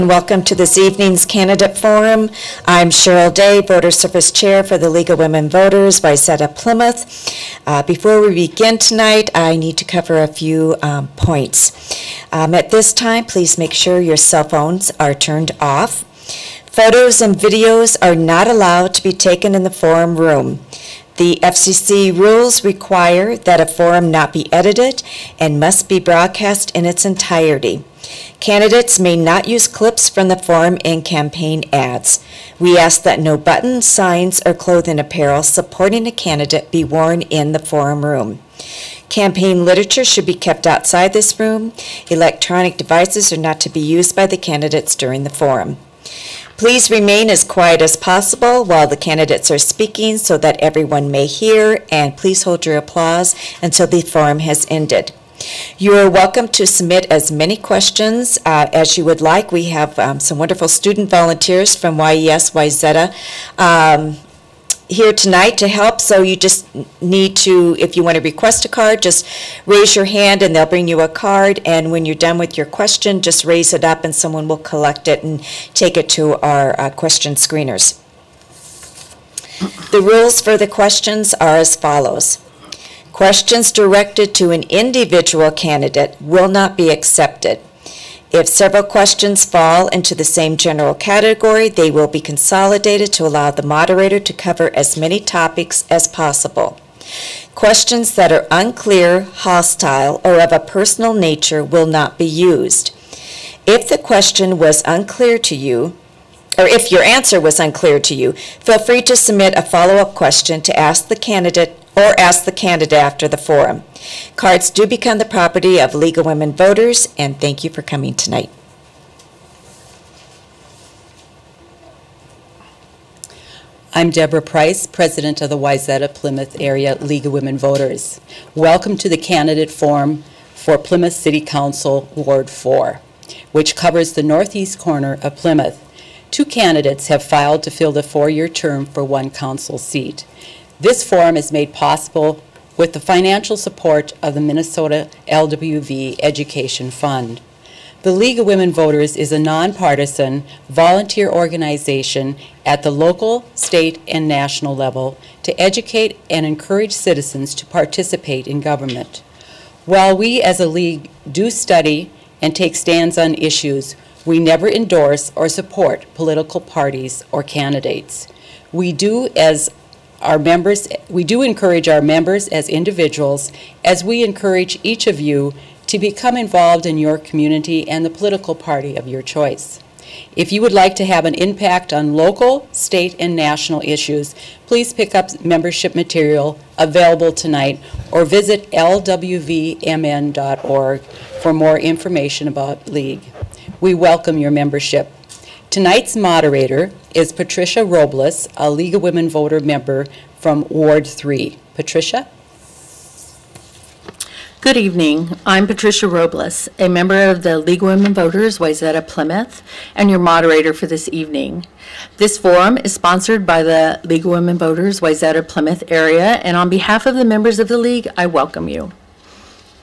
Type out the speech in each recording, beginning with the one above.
Welcome to this evening's candidate forum. I'm Cheryl Day, Voter Service Chair for the League of Women Voters, Wayzata, Plymouth. Before we begin tonight, I need to cover a few points. At this time, please make sure your cell phones are turned off. Photos and videos are not allowed to be taken in the forum room. The FCC rules require that a forum not be edited and must be broadcast in its entirety. Candidates may not use clips from the forum in campaign ads. We ask that no buttons, signs, or clothing apparel supporting a candidate be worn in the forum room. Campaign literature should be kept outside this room. Electronic devices are not to be used by the candidates during the forum. Please remain as quiet as possible while the candidates are speaking so that everyone may hear, and please hold your applause until the forum has ended. You are welcome to submit as many questions as you would like. We have some wonderful student volunteers from YES, Wayzata here tonight to help. So you just need to, if you want to request a card, just raise your hand and they'll bring you a card. And when you're done with your question, just raise it up and someone will collect it and take it to our question screeners. The rules for the questions are as follows. Questions directed to an individual candidate will not be accepted. If several questions fall into the same general category, they will be consolidated to allow the moderator to cover as many topics as possible. Questions that are unclear, hostile, or of a personal nature will not be used. If the question was unclear to you, or if your answer was unclear to you, feel free to submit a follow-up question to ask the candidate or ask the candidate after the forum. Cards do become the property of League of Women Voters, and thank you for coming tonight. I'm Deborah Price, President of the Wayzata Plymouth Area League of Women Voters. Welcome to the candidate forum for Plymouth City Council Ward 4, which covers the northeast corner of Plymouth. 2 candidates have filed to fill the 4-year term for 1 council seat. This forum is made possible with the financial support of the Minnesota LWV Education Fund. The League of Women Voters is a nonpartisan volunteer organization at the local, state, and national level to educate and encourage citizens to participate in government. While we as a league do study and take stands on issues, we never endorse or support political parties or candidates. We do encourage our members as individuals, as we encourage each of you to become involved in your community and the political party of your choice. If you would like to have an impact on local, state, and national issues, please pick up membership material available tonight or visit lwvmn.org for more information about League. We welcome your membership. Tonight's moderator is Patricia Robles, a League of Women Voter member from Ward 3. Patricia? Good evening. I'm Patricia Robles, a member of the League of Women Voters, Wayzata, Plymouth, and your moderator for this evening. This forum is sponsored by the League of Women Voters, Wayzata, Plymouth area, and on behalf of the members of the League, I welcome you.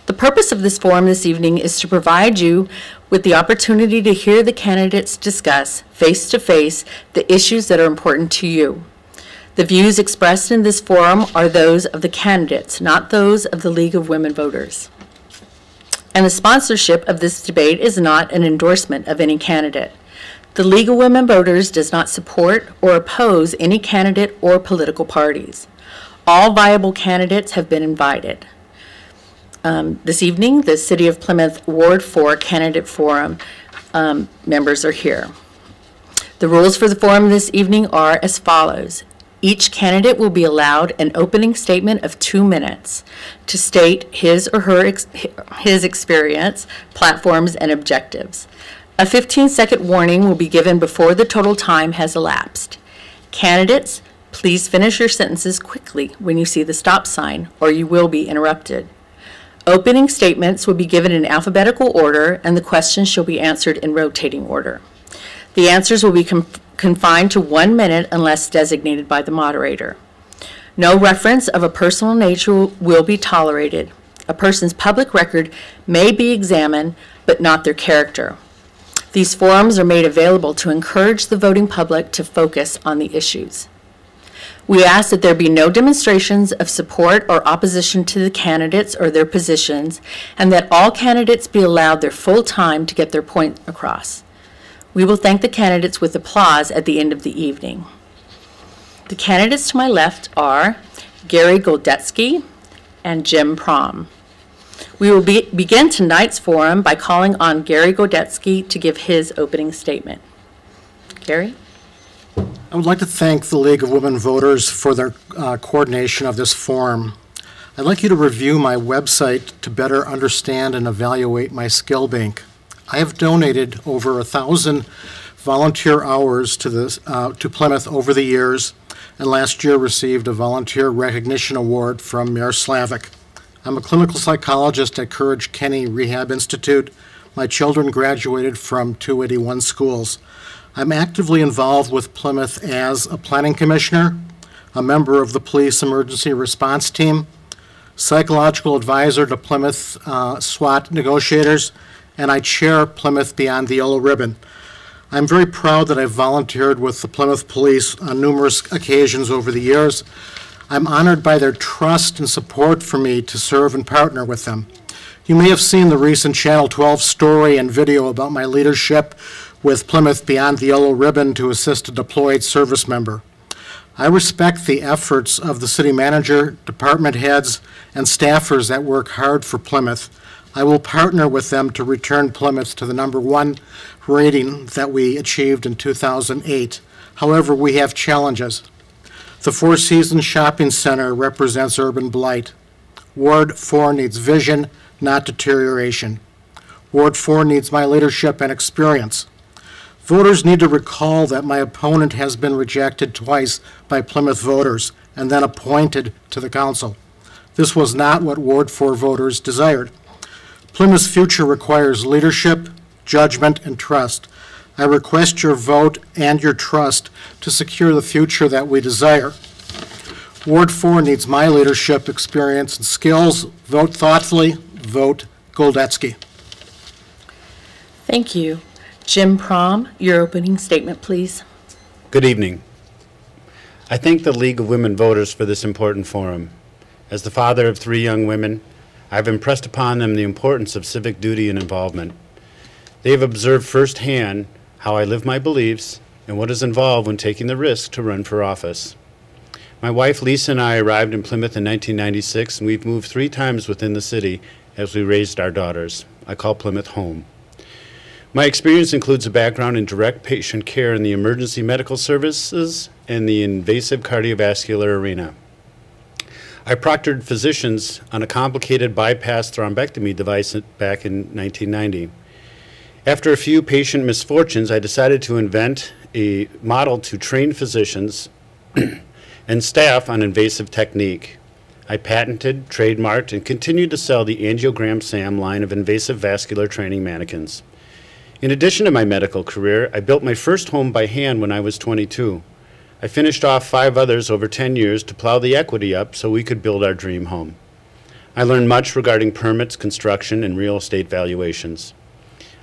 The purpose of this forum this evening is to provide you with the opportunity to hear the candidates discuss face-to-face the issues that are important to you. The views expressed in this forum are those of the candidates, not those of the League of Women Voters. And the sponsorship of this debate is not an endorsement of any candidate. The League of Women Voters does not support or oppose any candidate or political parties. All viable candidates have been invited. This evening, the City of Plymouth Ward 4 Candidate Forum members are here. The rules for the forum this evening are as follows. Each candidate will be allowed an opening statement of 2 minutes to state his or her his experience, platforms, and objectives. A 15-second warning will be given before the total time has elapsed. Candidates, please finish your sentences quickly when you see the stop sign, or you will be interrupted. Opening statements will be given in alphabetical order, and the questions shall be answered in rotating order. The answers will be confined to 1 minute unless designated by the moderator. No reference of a personal nature will be tolerated. A person's public record may be examined, but not their character. These forums are made available to encourage the voting public to focus on the issues. We ask that there be no demonstrations of support or opposition to the candidates or their positions, and that all candidates be allowed their full time to get their point across. We will thank the candidates with applause at the end of the evening. The candidates to my left are Gary Goldetsky and Jim Prom. We will begin tonight's forum by calling on Gary Goldetsky to give his opening statement. Gary? I would like to thank the League of Women Voters for their coordination of this forum. I'd like you to review my website to better understand and evaluate my skill bank. I have donated over 1,000 volunteer hours to Plymouth over the years, and last year received a volunteer recognition award from Mayor Slavic. I'm a clinical psychologist at Courage Kenny Rehab Institute. My children graduated from 281 schools. I'm actively involved with Plymouth as a planning commissioner, a member of the police emergency response team, psychological advisor to Plymouth SWAT negotiators, and I chair Plymouth Beyond the Yellow Ribbon. I'm very proud that I've volunteered with the Plymouth Police on numerous occasions over the years. I'm honored by their trust and support for me to serve and partner with them. You may have seen the recent Channel 12 story and video about my leadership with Plymouth Beyond the Yellow Ribbon to assist a deployed service member. I respect the efforts of the city manager, department heads, and staffers that work hard for Plymouth. I will partner with them to return Plymouth to the #1 rating that we achieved in 2008. However, we have challenges. The Four Seasons Shopping Center represents urban blight. Ward 4 needs vision, not deterioration. Ward 4 needs my leadership and experience. Voters need to recall that my opponent has been rejected twice by Plymouth voters and then appointed to the council. This was not what Ward 4 voters desired. Plymouth's future requires leadership, judgment, and trust. I request your vote and your trust to secure the future that we desire. Ward 4 needs my leadership, experience, and skills. Vote thoughtfully. Vote Goldetsky. Thank you. Jim Prom, your opening statement, please. Good evening. I thank the League of Women Voters for this important forum. As the father of 3 young women, I've impressed upon them the importance of civic duty and involvement. They have observed firsthand how I live my beliefs and what is involved when taking the risk to run for office. My wife Lisa and I arrived in Plymouth in 1996, and we've moved 3 times within the city as we raised our daughters. I call Plymouth home. My experience includes a background in direct patient care in the emergency medical services and the invasive cardiovascular arena. I proctored physicians on a complicated bypass thrombectomy device back in 1990. After a few patient misfortunes, I decided to invent a model to train physicians and staff on invasive technique. I patented, trademarked, and continued to sell the Angiogram Sam line of invasive vascular training mannequins. In addition to my medical career, I built my first home by hand when I was 22. I finished off 5 others over 10 years to plow the equity up so we could build our dream home. I learned much regarding permits, construction, and real estate valuations.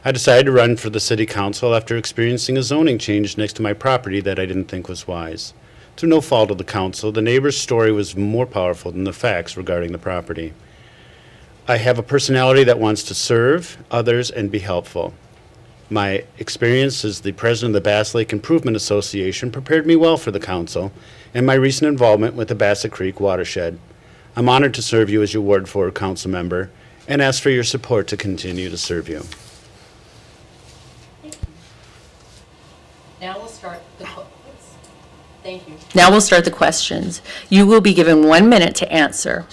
I decided to run for the city council after experiencing a zoning change next to my property that I didn't think was wise. Through no fault of the council, the neighbor's story was more powerful than the facts regarding the property. I have a personality that wants to serve others and be helpful. My experience as the president of the Bass Lake Improvement Association prepared me well for the council and my recent involvement with the Bassett Creek watershed. I'm honored to serve you as your Ward 4 council member and ask for your support to continue to serve you. Now we'll start the Thank you. Now we'll start the questions. You will be given 1 minute to answer.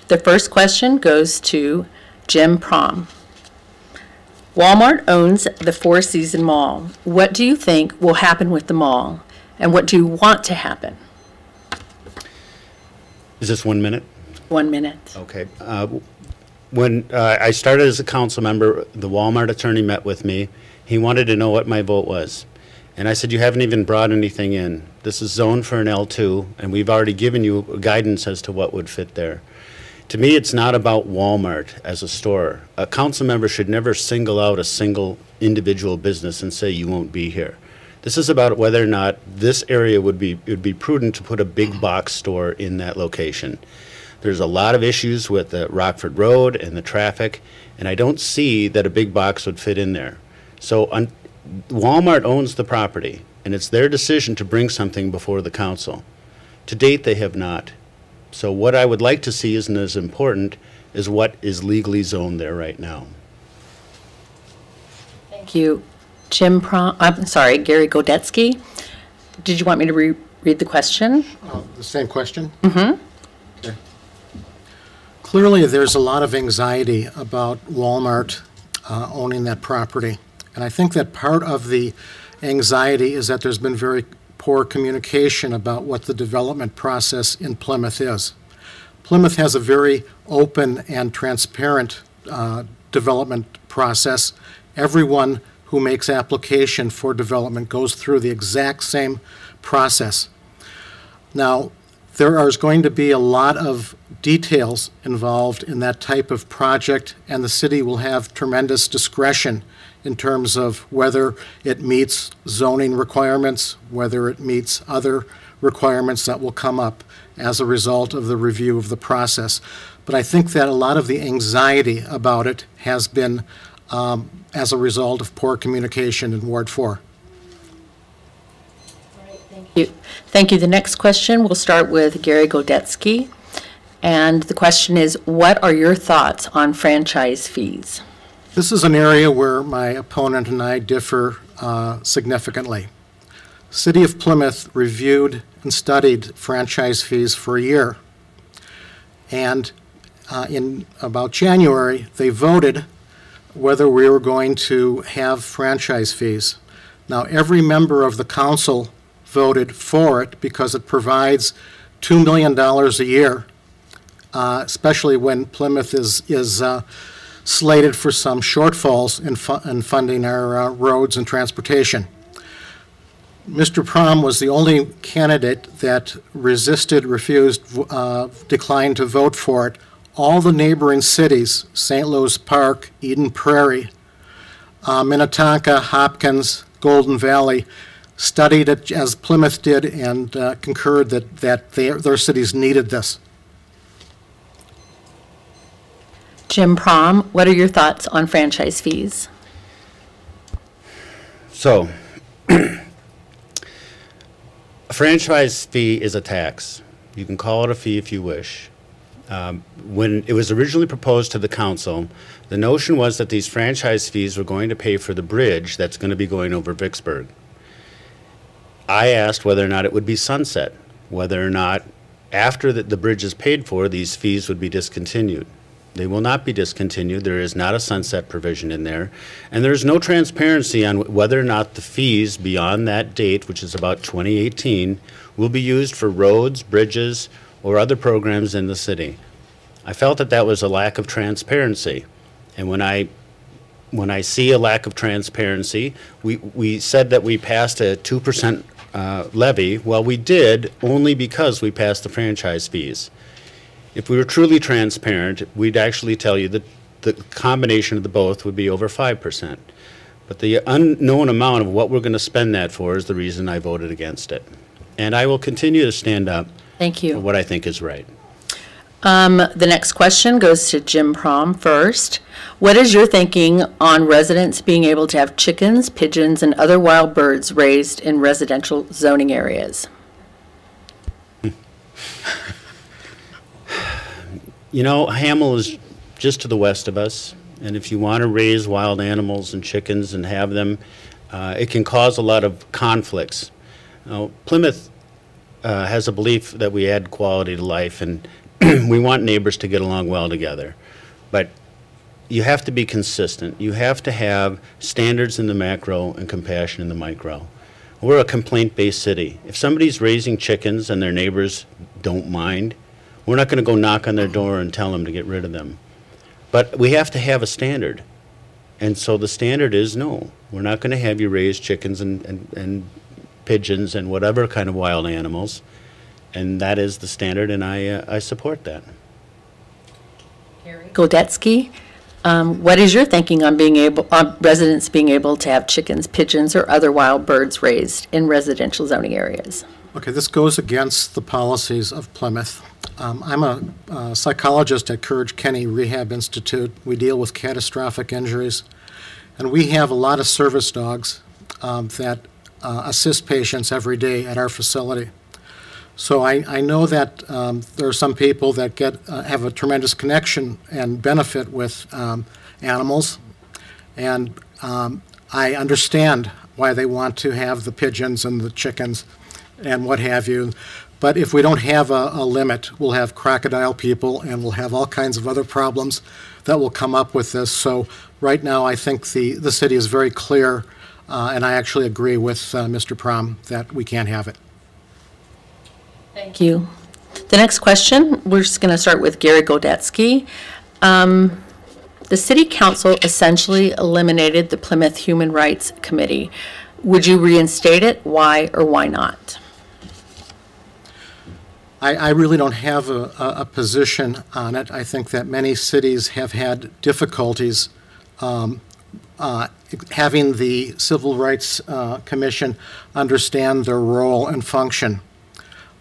The first question goes to Jim Prom. Walmart owns the Four Seasons Mall. What do you think will happen with the mall? And what do you want to happen? Is this 1 minute? 1 minute. Okay. When I started as a council member, the Walmart attorney met with me. He wanted to know what my vote was. And I said, you haven't even brought anything in. This is zoned for an L2, and we've already given you guidance as to what would fit there. To me, it's not about Walmart as a store. A council member should never single out a single individual business and say you won't be here. This is about whether or not this area it would be prudent to put a big box store in that location. There's a lot of issues with the Rockford Road and the traffic, and I don't see that a big box would fit in there. So Walmart owns the property, and it's their decision to bring something before the council. To date, they have not. So what I would like to see isn't as important as what is legally zoned there right now. Thank you. Gary Godetsky. Did you want me to read the question? The same question? Mm-hmm. Okay. Clearly, there's a lot of anxiety about Walmart owning that property. And I think that part of the anxiety is that there's been very poor communication about what the development process in Plymouth is. Plymouth has a very open and transparent development process. Everyone who makes application for development goes through the exact same process. Now, there is going to be a lot of details involved in that type of project, and the city will have tremendous discretion in terms of whether it meets zoning requirements, whether it meets other requirements that will come up as a result of the review of the process. But I think that a lot of the anxiety about it has been as a result of poor communication in Ward 4. Thank you. The next question will start with Gary Godetsky. And the question is, what are your thoughts on franchise fees? This is an area where my opponent and I differ significantly. City of Plymouth reviewed and studied franchise fees for a year. And in about January, they voted whether we were going to have franchise fees. Now, every member of the council voted for it because it provides $2 million a year, especially when Plymouth is slated for some shortfalls in funding our roads and transportation. Mr. Prom was the only candidate that resisted, refused, declined to vote for it. All the neighboring cities, St. Louis Park, Eden Prairie, Minnetonka, Hopkins, Golden Valley, studied it as Plymouth did and concurred that their cities needed this. Jim Prom, what are your thoughts on franchise fees? So, a franchise fee is a tax. You can call it a fee if you wish. When it was originally proposed to the council, the notion was that these franchise fees were going to pay for the bridge that's going to be going over Vicksburg. I asked whether or not it would be sunset, whether or not after the bridge is paid for, these fees would be discontinued. They will not be discontinued. There is not a sunset provision in there. And there's no transparency on whether or not the fees beyond that date, which is about 2018, will be used for roads, bridges, or other programs in the city. I felt that that was a lack of transparency. And when I see a lack of transparency, we said that we passed a 2% levy. Well, we did only because we passed the franchise fees. If we were truly transparent, we'd actually tell you that the combination of the both would be over 5%. But the unknown amount of what we're going to spend that for is the reason I voted against it. And I will continue to stand up Thank you. for what I think is right. The next question goes to Jim Prom first. What is your thinking on residents being able to have chickens, pigeons, and other wild birds raised in residential zoning areas? You know, Hamel is just to the west of us, and if you want to raise wild animals and chickens and have them, it can cause a lot of conflicts. Now, Plymouth has a belief that we add quality to life, and we want neighbors to get along well together. But you have to be consistent. You have to have standards in the macro and compassion in the micro. We're a complaint-based city. If somebody's raising chickens and their neighbors don't mind, we're not going to go knock on their door and tell them to get rid of them. But we have to have a standard. And so the standard is no. We're not going to have you raise chickens and pigeons and whatever kind of wild animals. And that is the standard, and I support that. Godetsky, what is your thinking on residents being able to have chickens, pigeons, or other wild birds raised in residential zoning areas? Okay, this goes against the policies of Plymouth. I'm a psychologist at Courage Kenny Rehab Institute. We deal with catastrophic injuries, and we have a lot of service dogs that assist patients every day at our facility. So I know that there are some people that have a tremendous connection and benefit with animals, and I understand why they want to have the pigeons and the chickens and what have you. But if we don't have a limit, we'll have crocodile people and we'll have all kinds of other problems that will come up with this. So right now, I think the city is very clear, and I actually agree with Mr. Prom that we can't have it. Thank you. The next question, we're just going to start with Gary Godetsky. The City Council essentially eliminated the Plymouth Human Rights Committee. Would you reinstate it? Why or why not? I really don't have a position on it. I think that many cities have had difficulties having the Civil Rights Commission understand their role and function.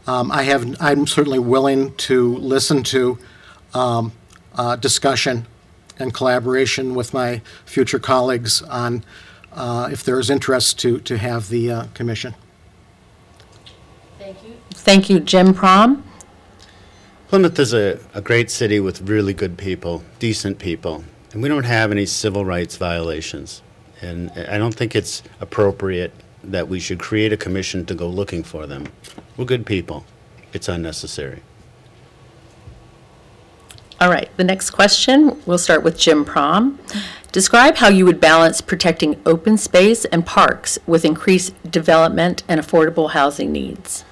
I'm certainly willing to listen to discussion and collaboration with my future colleagues on if there is interest to have the commission. Thank you. Thank you. Jim Prom? Plymouth is a great city with really good people, decent people, and we don't have any civil rights violations. And I don't think it's appropriate that we should create a commission to go looking for them. We're good people. It's unnecessary. All right, the next question, we'll start with Jim Prom. Describe how you would balance protecting open space and parks with increased development and affordable housing needs.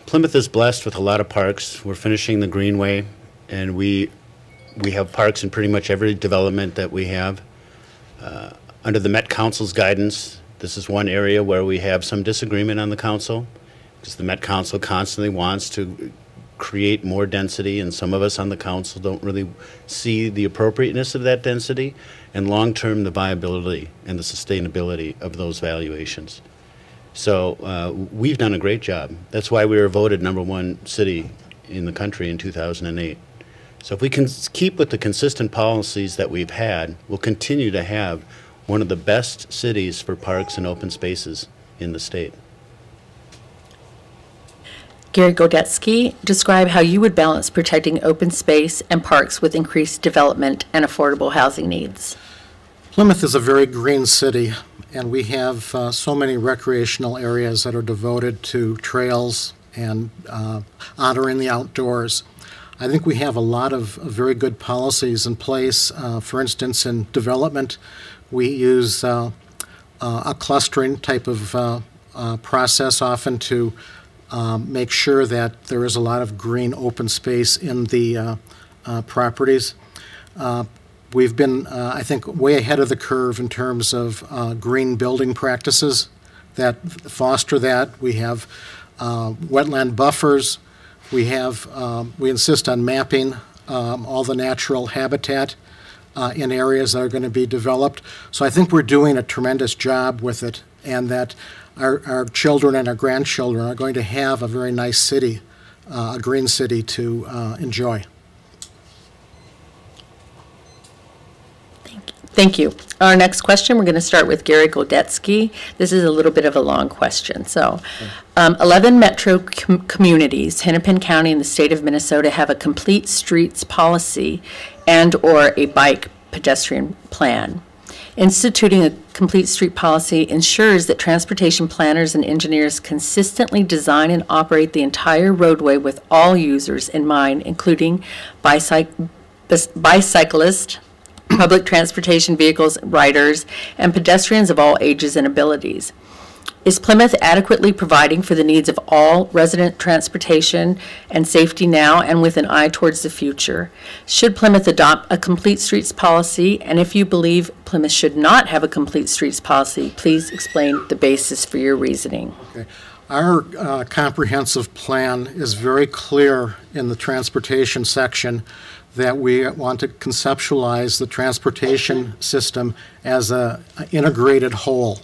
Plymouth is blessed with a lot of parks. We're finishing the Greenway, and we have parks in pretty much every development that we have. Under the Met Council's guidance, this is one area where we have some disagreement on the council, because the Met Council constantly wants to create more density, and some of us on the council don't really see the appropriateness of that density and long-term the viability and the sustainability of those valuations. So we've done a great job. That's why we were voted #1 city in the country in 2008. So if we can keep with the consistent policies that we've had, we'll continue to have one of the best cities for parks and open spaces in the state. Gary Godetsky, describe how you would balance protecting open space and parks with increased development and affordable housing needs. Plymouth is a very green city, and we have so many recreational areas that are devoted to trails and honoring the outdoors. I think we have a lot of very good policies in place. For instance, in development, we use a clustering type of process often to make sure that there is a lot of green open space in the properties. We've been, I think, way ahead of the curve in terms of green building practices that foster that. We have wetland buffers. We insist on mapping all the natural habitat in areas that are going to be developed. So I think we're doing a tremendous job with it, and that our children and our grandchildren are going to have a very nice city, a green city to enjoy. Thank you. Our next question, we're going to start with Gary Godetsky. This is a little bit of a long question. So, 11 metro communities, Hennepin County and the state of Minnesota, have a complete streets policy and or a bike pedestrian plan. Instituting a complete street policy ensures that transportation planners and engineers consistently design and operate the entire roadway with all users in mind, including bicyclists, public transportation vehicles, riders, and pedestrians of all ages and abilities. Is Plymouth adequately providing for the needs of all resident transportation and safety now and with an eye towards the future? Should Plymouth adopt a complete streets policy? And if you believe Plymouth should not have a complete streets policy, please explain the basis for your reasoning. Okay. Our comprehensive plan is very clear in the transportation section that we want to conceptualize the transportation system as an integrated whole.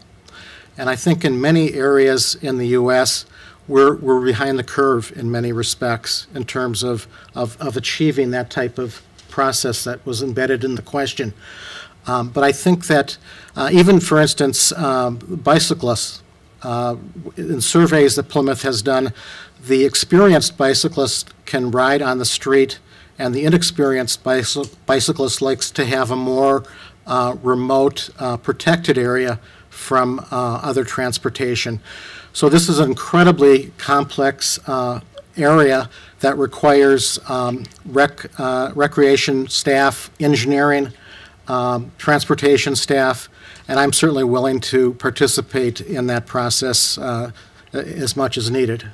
And I think in many areas in the U.S., we're behind the curve in many respects in terms of achieving that type of process that was embedded in the question. But I think that even, for instance, bicyclists, in surveys that Plymouth has done, the experienced bicyclist can ride on the street, and the inexperienced bicyclist likes to have a more remote, protected area from other transportation. So this is an incredibly complex area that requires recreation staff, engineering, transportation staff, and I'm certainly willing to participate in that process as much as needed.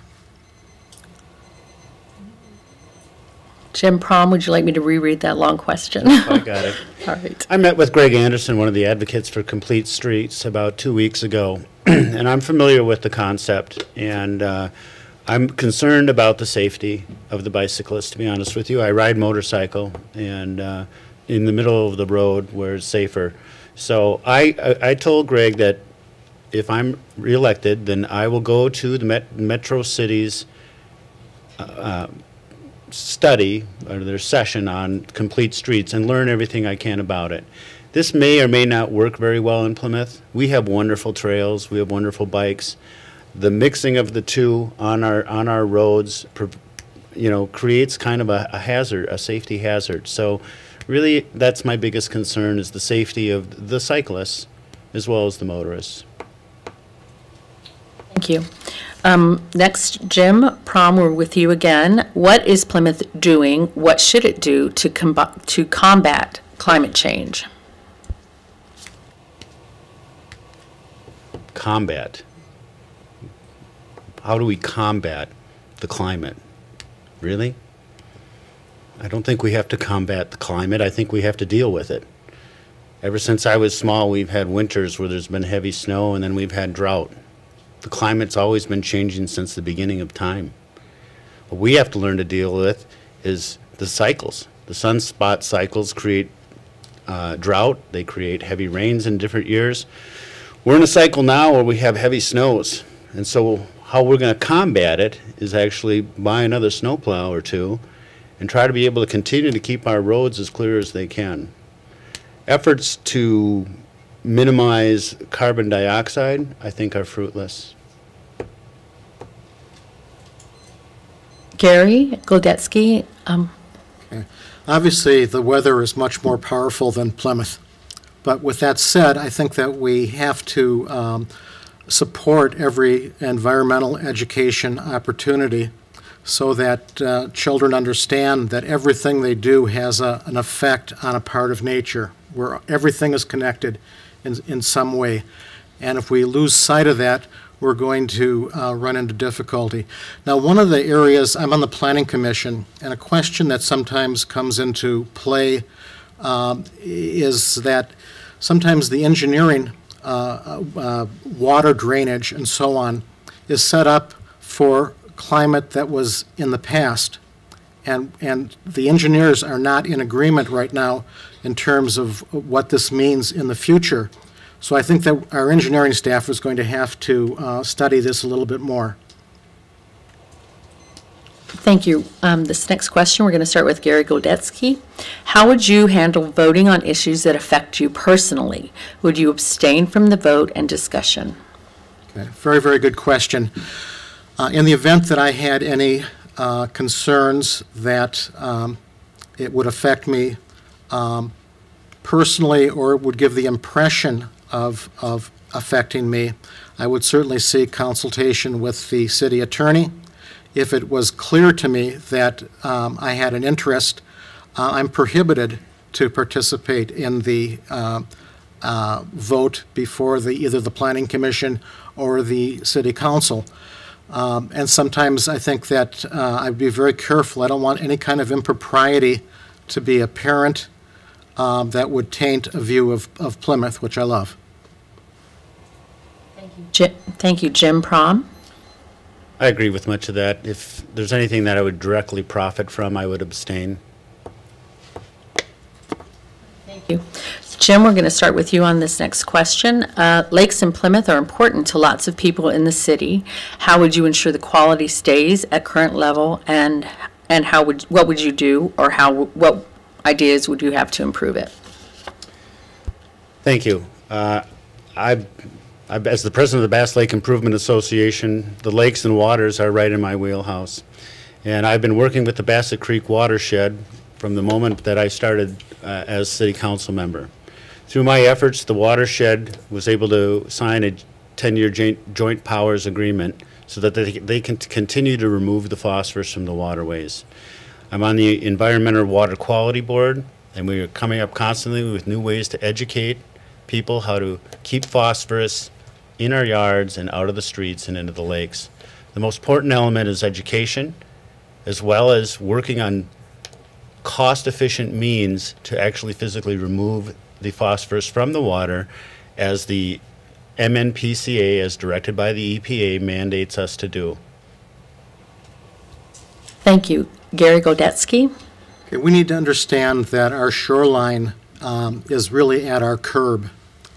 Jim Prom, would you like me to reread that long question? I got it. All right. I met with Greg Anderson, one of the advocates for Complete Streets, about 2 weeks ago, and I'm familiar with the concept, and I'm concerned about the safety of the bicyclist, to be honest with you. I ride motorcycle, and in the middle of the road where it's safer. So I told Greg that if I'm reelected, then I will go to the Metro Cities study, or their session on complete streets, and learn everything I can about it. This may or may not work very well in Plymouth. We have wonderful trails, we have wonderful bikes. The mixing of the two on our roads, creates kind of a hazard, a safety hazard. So really, that's my biggest concern, is the safety of the cyclists as well as the motorists. Thank you. Next, Jim Prom, we're with you again. What is Plymouth doing? What should it do to combat climate change? Combat. How do we combat the climate? Really? I don't think we have to combat the climate. I think we have to deal with it. Ever since I was small, we've had winters where there's been heavy snow, and then we've had drought. The climate's always been changing since the beginning of time. What we have to learn to deal with is the cycles. The sunspot cycles create drought. They create heavy rains in different years. We're in a cycle now where we have heavy snows, and so how we're going to combat it is actually buy another snowplow or two and try to be able to continue to keep our roads as clear as they can. Efforts to minimize carbon dioxide, I think, are fruitless. Gary Goldetsky. Okay. Obviously, the weather is much more powerful than Plymouth. But with that said, I think that we have to support every environmental education opportunity so that children understand that everything they do has an effect on a part of nature, where everything is connected in some way. And if we lose sight of that, we're going to run into difficulty. Now, one of the areas, I'm on the Planning Commission, and a question that sometimes comes into play is that sometimes the engineering, water drainage and so on, is set up for climate that was in the past. And the engineers are not in agreement right now in terms of what this means in the future. So I think that our engineering staff is going to have to study this a little bit more. Thank you. This next question, we're going to start with Gary Goldetsky. How would you handle voting on issues that affect you personally? Would you abstain from the vote and discussion? Okay. Very, very good question. In the event that I had any concerns that it would affect me personally, or it would give the impression of affecting me, I would certainly seek consultation with the city attorney. If it was clear to me that I had an interest, I'm prohibited to participate in the vote before either the Planning Commission or the City Council. And sometimes I think that I'd be very careful. I don't want any kind of impropriety to be apparent that would taint a view of Plymouth, which I love. Thank you, Jim Prom. I agree with much of that. If there's anything that I would directly profit from, I would abstain. Thank you. Jim, we're going to start with you on this next question. Lakes in Plymouth are important to lots of people in the city. How would you ensure the quality stays at current level, and what would you do, or what ideas would you have to improve it? Thank you. As the president of the Bass Lake Improvement Association, the lakes and waters are right in my wheelhouse. And I've been working with the Bassett Creek watershed from the moment that I started as city council member. Through my efforts, the watershed was able to sign a 10-year joint powers agreement so that they can continue to remove the phosphorus from the waterways. I'm on the Environmental Water Quality Board, and we are coming up constantly with new ways to educate people how to keep phosphorus in our yards and out of the streets and into the lakes. The most important element is education, as well as working on cost-efficient means to actually physically remove the phosphorus from the water, as the MNPCA, as directed by the EPA, mandates us to do. Thank you. Gary Godetsky. Okay, we need to understand that our shoreline is really at our curb,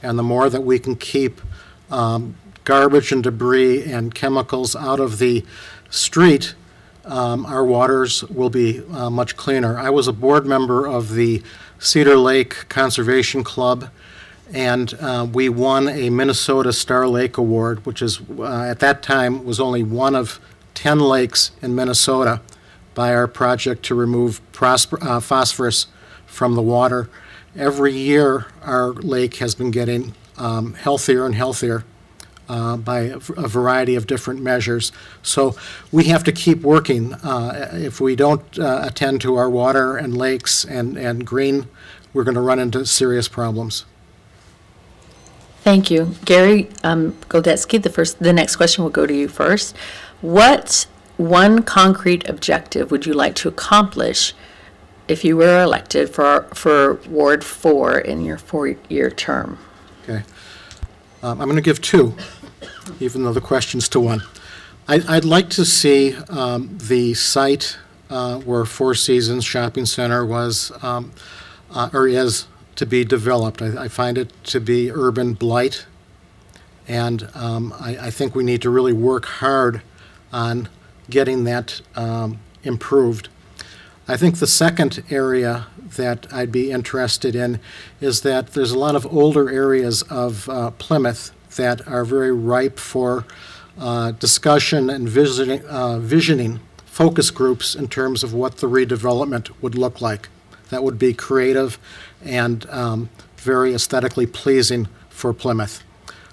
and the more that we can keep garbage and debris and chemicals out of the street, our waters will be much cleaner. I was a board member of the Cedar Lake Conservation Club, and we won a Minnesota Star Lake Award, which is at that time was only one of 10 lakes in Minnesota, by our project to remove phosphorus from the water. Every year, our lake has been getting healthier and healthier by a variety of different measures. So we have to keep working. If we don't attend to our water and lakes and green, we're going to run into serious problems. Thank you. Gary Godetsky, the next question will go to you first. What one concrete objective would you like to accomplish if you were elected for Ward 4 in your 4-year term? Okay. I'm going to give two, even though the question's to one. I'd like to see the site where Four Seasons Shopping Center was or is to be developed. I find it to be urban blight, and I think we need to really work hard on getting that improved. I think the second area that I'd be interested in is that there's a lot of older areas of Plymouth that are very ripe for discussion and visioning focus groups in terms of what the redevelopment would look like. That would be creative and very aesthetically pleasing for Plymouth.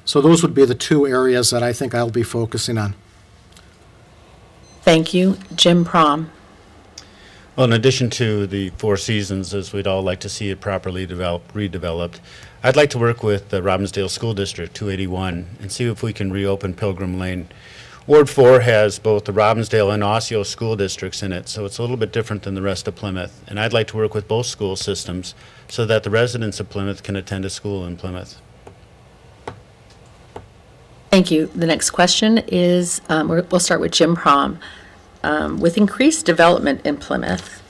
So those would be the two areas that I think I'll be focusing on. Thank you. Jim Prom. Well, in addition to the Four Seasons, as we'd all like to see it properly redeveloped, I'd like to work with the Robbinsdale School District 281 and see if we can reopen Pilgrim Lane. Ward 4 has both the Robbinsdale and Osseo school districts in it, so it's a little bit different than the rest of Plymouth. And I'd like to work with both school systems so that the residents of Plymouth can attend a school in Plymouth. Thank you. The next question is, we'll start with Jim Prom. With increased development in Plymouth,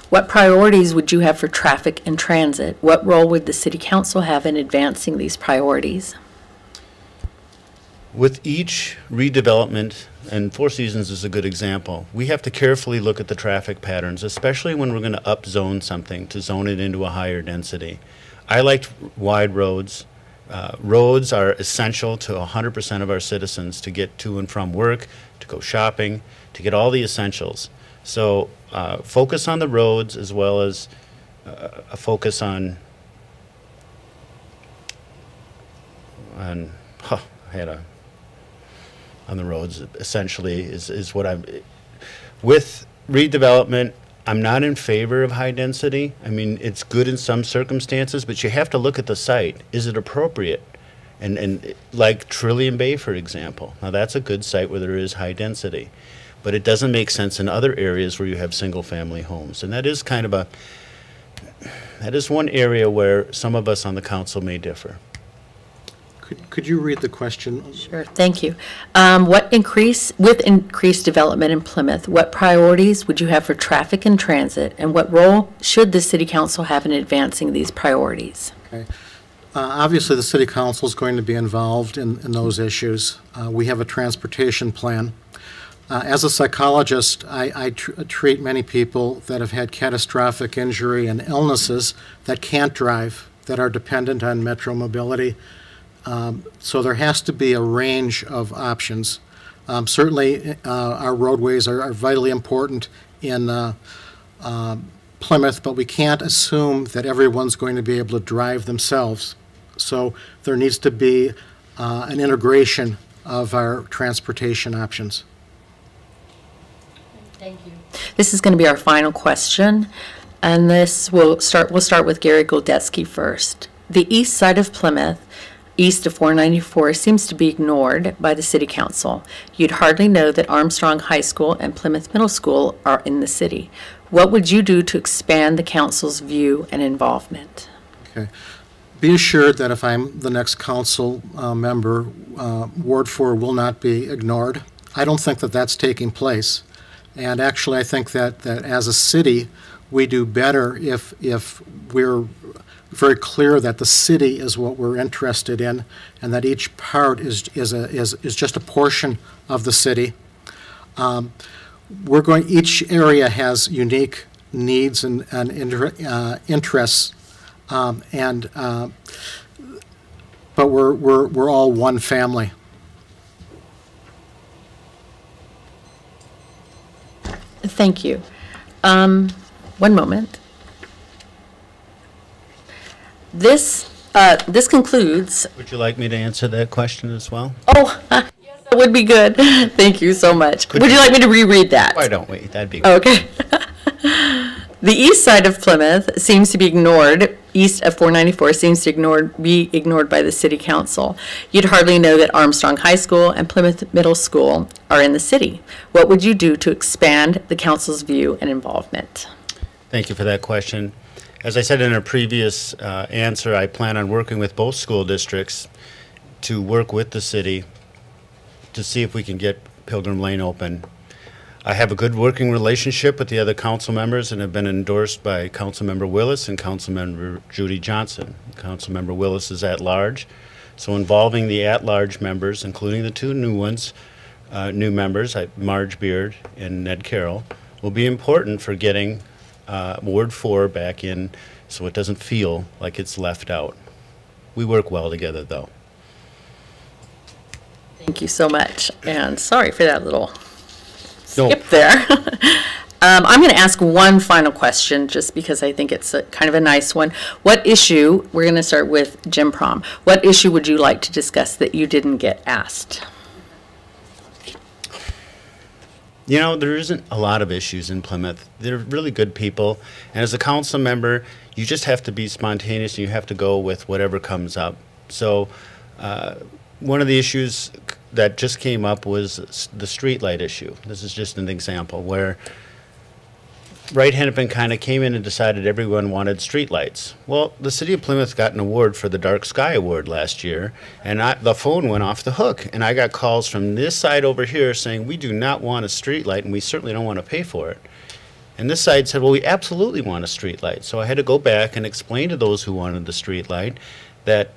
what priorities would you have for traffic and transit? What role would the City Council have in advancing these priorities? With each redevelopment, and Four Seasons is a good example, we have to carefully look at the traffic patterns, especially when we're going to upzone something to zone it into a higher density. I like wide roads. Roads are essential to 100% of our citizens to get to and from work, to go shopping, to get all the essentials. So focus on the roads as well as a focus on the roads essentially is what I'm, with redevelopment, I'm not in favor of high density. I mean, it's good in some circumstances, but you have to look at the site. Is it appropriate? And like Trillium Bay, for example. Now that's a good site where there is high density, but it doesn't make sense in other areas where you have single family homes. And that is kind of that is one area where some of us on the council may differ. Could you read the question? Sure, thank you. With increased development in Plymouth, what priorities would you have for traffic and transit, and what role should the city council have in advancing these priorities? Okay. Obviously, the city council is going to be involved in those issues. We have a transportation plan. As a psychologist, I treat many people that have had catastrophic injury and illnesses that can't drive, that are dependent on metro mobility. So there has to be a range of options. Certainly, our roadways are vitally important in Plymouth, but we can't assume that everyone's going to be able to drive themselves. So there needs to be an integration of our transportation options. Thank you. This is going to be our final question, and we'll start with Gary Goldetsky first. The east side of Plymouth, east of 494, seems to be ignored by the city council. You'd hardly know that Armstrong High School and Plymouth Middle School are in the city. What would you do to expand the council's view and involvement? Okay. Be assured that if I'm the next council member, Ward 4 will not be ignored. I don't think that that's taking place. And actually, I think that as a city, we do better if we're very clear that the city is what we're interested in, and that each part is just a portion of the city. Each area has unique needs and interests, but we're all one family. Thank you. One moment. This concludes. Would you like me to answer that question as well? Oh, yes, that would be good. Thank you so much. Would you like me to reread that? Why don't we? That'd be good. Okay. The east side of Plymouth seems to be ignored. East of 494 seems to be ignored by the city council. You'd hardly know that Armstrong High School and Plymouth Middle School are in the city. What would you do to expand the council's view and involvement? Thank you for that question. As I said in a previous answer, I plan on working with both school districts to work with the city to see if we can get Pilgrim Lane open. I have a good working relationship with the other council members and have been endorsed by Councilmember Willis and Councilmember Judy Johnson. Councilmember Willis is at large, so involving the at-large members, including the two new members, Marge Beard and Ned Carroll, will be important for getting Ward 4 back in so it doesn't feel like it's left out. We work well together, though. Thank you so much, and sorry for that little skip there. I'm going to ask one final question just because I think it's kind of a nice one. What issue, we're going to start with Jim Prom, what issue would you like to discuss that you didn't get asked? You know, there isn't a lot of issues in Plymouth. They're really good people, and as a council member, you just have to be spontaneous and you have to go with whatever comes up. So one of the issues that just came up was the streetlight issue. This is just an example where Wright Hennepin kind of came in and decided everyone wanted streetlights. Well, the city of Plymouth got an award for the Dark Sky Award last year, and the phone went off the hook, and I got calls from this side over here saying, we do not want a streetlight, and we certainly don't want to pay for it. And this side said, well, we absolutely want a streetlight. So I had to go back and explain to those who wanted the streetlight that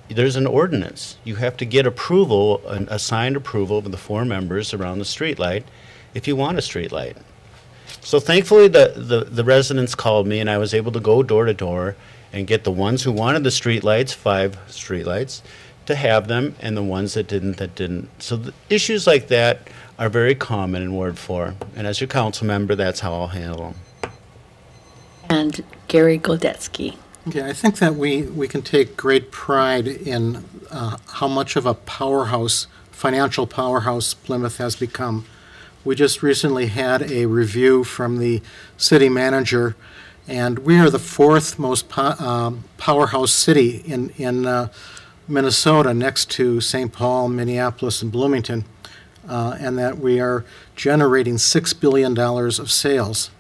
there's an ordinance. You have to get approval, a signed approval of the 4 members around the streetlight if you want a streetlight. So thankfully the residents called me and I was able to go door to door and get the ones who wanted the streetlights, 5 streetlights, to have them, and the ones that didn't. So the issues like that are very common in Ward 4. And as your council member, that's how I'll handle them. And Gary Goldetsky. Yeah, I think that we can take great pride in how much of a powerhouse, financial powerhouse Plymouth has become. We just recently had a review from the city manager, and we are the 4th most powerhouse city in Minnesota, next to St. Paul, Minneapolis, and Bloomington, and that we are generating $6 billion of sales.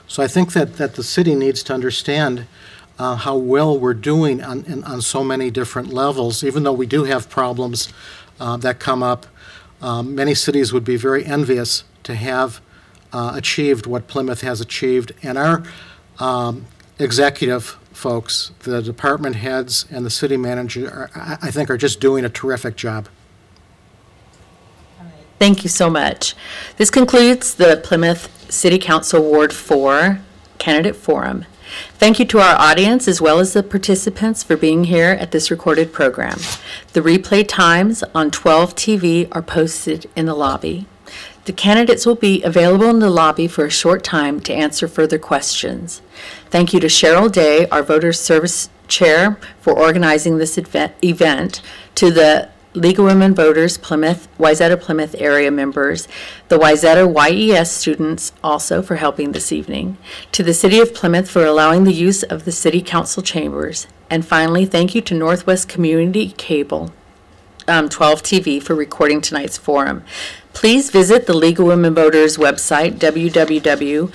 So I think that the city needs to understand how well we're doing on so many different levels. Even though we do have problems that come up, many cities would be very envious to have achieved what Plymouth has achieved. And our executive folks, the department heads and the city manager, I think are just doing a terrific job. Thank you so much. This concludes the Plymouth City Council Ward 4 Candidate Forum. Thank you to our audience as well as the participants for being here at this recorded program. The replay times on 12 TV are posted in the lobby. The candidates will be available in the lobby for a short time to answer further questions. Thank you to Cheryl Day, our Voter Service Chair, for organizing this event, to the League of Women Voters Wayzata Plymouth area members, the Wayzata YES students also for helping this evening, to the City of Plymouth for allowing the use of the City Council chambers, and finally, thank you to Northwest Community Cable 12 TV for recording tonight's forum. Please visit the League of Women Voters website, www.lwvmn.org,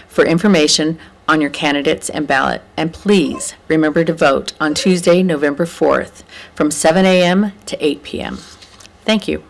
for information on your candidates and ballot. And please remember to vote on Tuesday, November 4th from 7 a.m. to 8 p.m. Thank you.